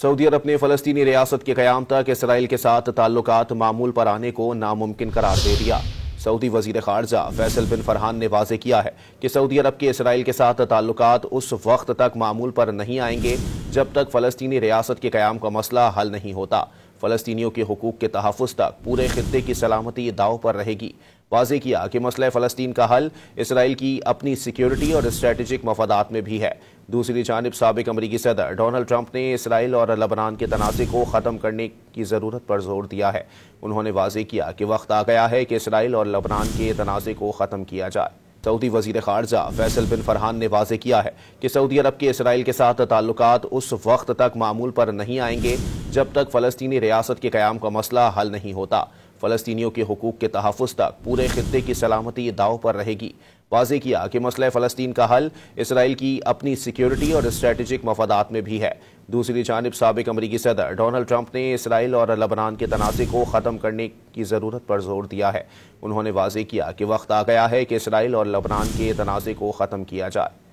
سعودی عرب نے فلسطینی ریاست کے قیام تک اسرائیل کے ساتھ تعلقات معمول پر آنے کو ناممکن قرار دے دیا۔ سعودی وزیر خارجہ فیصل بن فرحان نے واضح کیا ہے کہ سعودی عرب کے اسرائیل کے ساتھ تعلقات اس وقت تک معمول پر نہیں آئیں گے جب تک فلسطینی ریاست کے قیام کا مسئلہ حل نہیں ہوتا۔ فلسطینیوں کے حقوق کے تحفظ تک پورے خطے کی سلامتی داؤ پر رہے گی۔ واضح کیا کہ مسئلہ فلسطین کا حل اسرائیل کی اپنی سیکیورٹی اور اسٹریٹجک مفادات میں بھی ہے۔ دوسری جانب سابق امریکی صدر ڈونلڈ ٹرمپ نے اسرائیل اور لبنان کے تنازع کو ختم کرنے کی ضرورت پر زور دیا ہے۔ انہوں نے واضح کیا کہ وقت آ گیا ہے کہ اسرائیل اور لبنان کے تنازع کو ختم کیا جائے۔ سعودی وزیر خارجہ فیصل بن فرحان نے واضح کیا ہے کہ سعودی عرب کے اسرائیل کے ساتھ تعلقات اس وقت تک معمول پر نہیں آئیں گے جب تک فلسطینی ریاست کے قیام کا مسئلہ حل نہیں ہوتا۔ فلسطینیوں کے حقوق کے تحفظ تک پورے خطے کی سلامتی داؤ پر رہے گی۔ واضح کیا کہ مسئلہ فلسطین کا حل اسرائیل کی اپنی سیکیورٹی اور اسٹریٹجک مفادات میں بھی ہے۔ دوسری جانب سابق امریکی صدر ڈونلڈ ٹرمپ نے اسرائیل اور لبنان کے تنازع کو ختم کرنے کی ضرورت پر زور دیا ہے۔ انہوں نے واضح کیا کہ وقت آ گیا ہے کہ اسرائیل اور لبنان کے تنازع کو ختم کیا جائے۔